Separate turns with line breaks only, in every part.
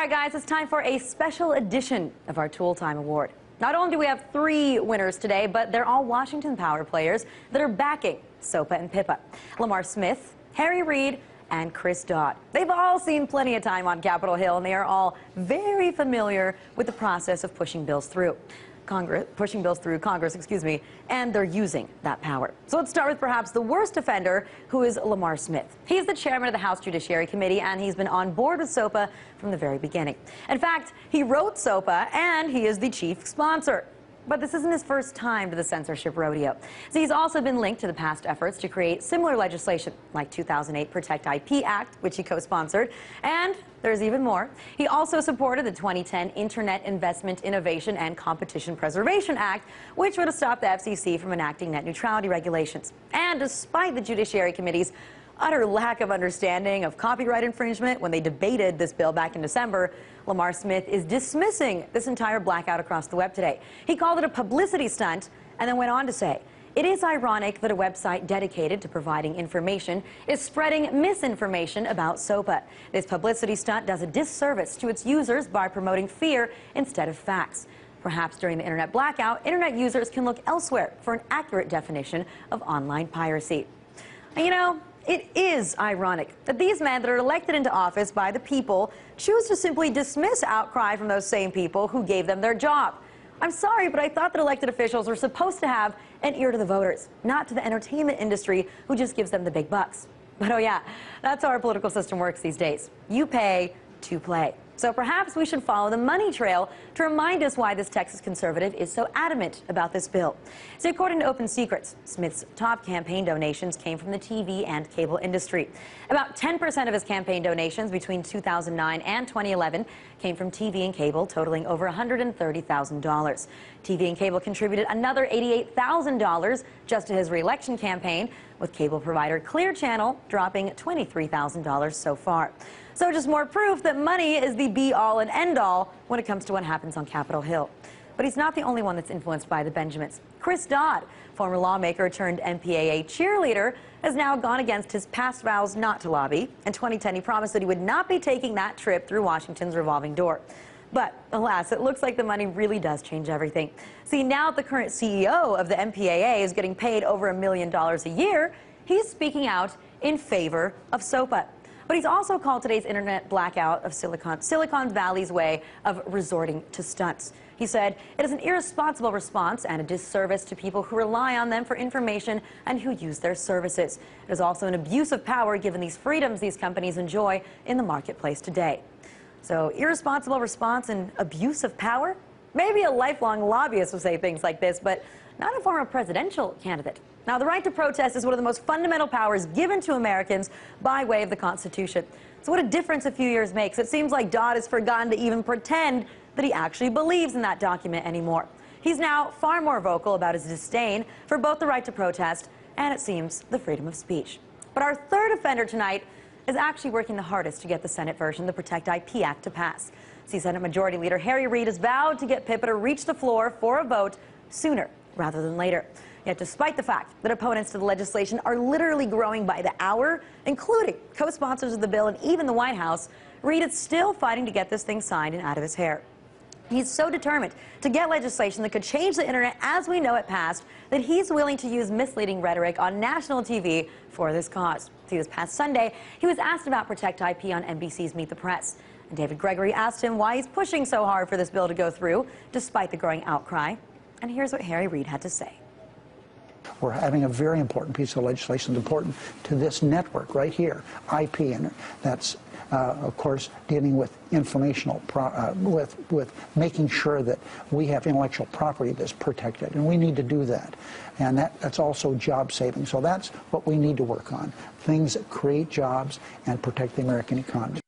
right, guys, it's time for a special edition of our Tool Time Award. Not only do we have 3 winners today, but they're all Washington Power players that are backing SOPA and PIPA. Lamar Smith, Reid, and Chris Dodd. They've all seen plenty of time on Capitol Hill, and they are all very familiar with the process of pushing bills through Congress, and they're using that power. So let's start with perhaps the worst offender, who is Lamar Smith. He's the chairman of the House Judiciary Committee, and he's been on board with SOPA from the very beginning. In fact, he wrote SOPA, and he is the chief sponsor. But this isn't his first time to the censorship rodeo. So he's also been linked to the past efforts to create similar legislation, like 2008 Protect IP Act, which he co-sponsored, and there's even more. He also supported the 2010 Internet Investment, Innovation, and Competition Preservation Act, which would have stopped the FCC from enacting net neutrality regulations. And despite the Judiciary Committee's utter lack of understanding of copyright infringement when they debated this bill back in December, Lamar Smith is dismissing this entire blackout across the web today. He called it a publicity stunt and then went on to say, "It is ironic that a website dedicated to providing information is spreading misinformation about SOPA. This publicity stunt does a disservice to its users by promoting fear instead of facts. Perhaps during the internet blackout, internet users can look elsewhere for an accurate definition of online piracy." And you know, it is ironic that these men that are elected into office by the people choose to simply dismiss outcry from those same people who gave them their job. I'm sorry, but I thought that elected officials were supposed to have an ear to the voters, not to the entertainment industry who just gives them the big bucks. But oh yeah, that's how our political system works these days. You pay to play. So perhaps we should follow the money trail to remind us why this Texas conservative is so adamant about this bill. So according to Open Secrets, Smith's top campaign donations came from the TV and cable industry. About 10% of his campaign donations between 2009 and 2011 came from TV and cable, totaling over $130,000. TV and cable contributed another $88,000 just to his re-election campaign, with cable provider Clear Channel dropping $23,000 so far. So just more proof that money is the be-all and end-all when it comes to what happens on Capitol Hill. But he's not the only one that's influenced by the Benjamins. Chris Dodd, former lawmaker turned MPAA cheerleader, has now gone against his past vows not to lobby. In 2010, he promised that he would not be taking that trip through Washington's revolving door. But alas, it looks like the money really does change everything. See, now that the current CEO of the MPAA is getting paid over $1 million a year, he's speaking out in favor of SOPA. But he's also called today's internet blackout of Silicon Valley's way of resorting to stunts. He said, "It is an irresponsible response and a disservice to people who rely on them for information and who use their services. It is also an abuse of power given these freedoms these companies enjoy in the marketplace today." So irresponsible response and abuse of power? Maybe a lifelong lobbyist would say things like this, but not a former presidential candidate. Now, the right to protest is one of the most fundamental powers given to Americans by way of the Constitution. So what a difference a few years makes. It seems like Dodd has forgotten to even pretend that he actually believes in that document anymore. He's now far more vocal about his disdain for both the right to protest and, it seems, the freedom of speech. But our third offender tonight is actually working the hardest to get the Senate version of the Protect IP Act to pass. See, Senate Majority Leader Reid has vowed to get PIPA to reach the floor for a vote sooner rather than later. Yet despite the fact that opponents to the legislation are literally growing by the hour, including co-sponsors of the bill and even the White House, Reid is still fighting to get this thing signed and out of his hair. He's so determined to get legislation that could change the internet as we know it passed that he's willing to use misleading rhetoric on national TV for this cause. See, this past Sunday, he was asked about Protect IP on NBC's Meet the Press. And David Gregory asked him why he's pushing so hard for this bill to go through, despite the growing outcry. And here's what Reid had to say.
We're having a very important piece of legislation that's important to this network right here, IP, and that's, of course, dealing with informational, with making sure that we have intellectual property that's protected, and we need to do that. And that's also job saving. So that's what we need to work on, things that create jobs and protect the American economy.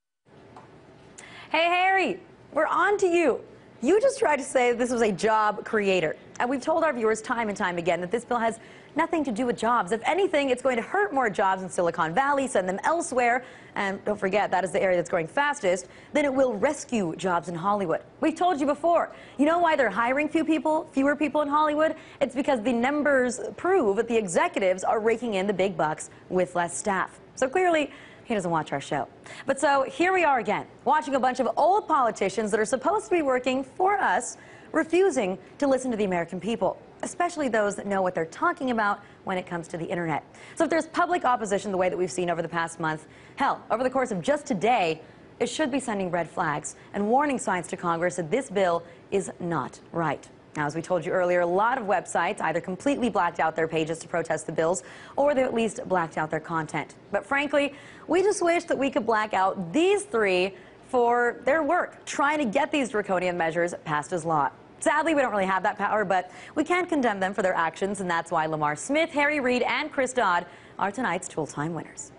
Hey, Reid, we're on to you. You just tried to say this was a job creator. And we've told our viewers time and time again that this bill has nothing to do with jobs. If anything, it's going to hurt more jobs in Silicon Valley, send them elsewhere, and don't forget, that is the area that's growing fastest, than it will rescue jobs in Hollywood. We've told you before. You know why they're hiring fewer people in Hollywood? It's because the numbers prove that the executives are raking in the big bucks with less staff. So clearly, he doesn't watch our show. But so here we are again, watching a bunch of old politicians that are supposed to be working for us, refusing to listen to the American people, especially those that know what they're talking about when it comes to the internet. So if there's public opposition the way that we've seen over the past month, hell, over the course of just today, it should be sending red flags and warning signs to Congress that this bill is not right. Now, as we told you earlier, a lot of websites either completely blacked out their pages to protest the bills, or they at least blacked out their content. But frankly, we just wish that we could black out these three for their work, trying to get these draconian measures passed as law. Sadly, we don't really have that power, but we can condemn them for their actions, and that's why Lamar Smith, Reid, and Chris Dodd are tonight's Tool Time winners.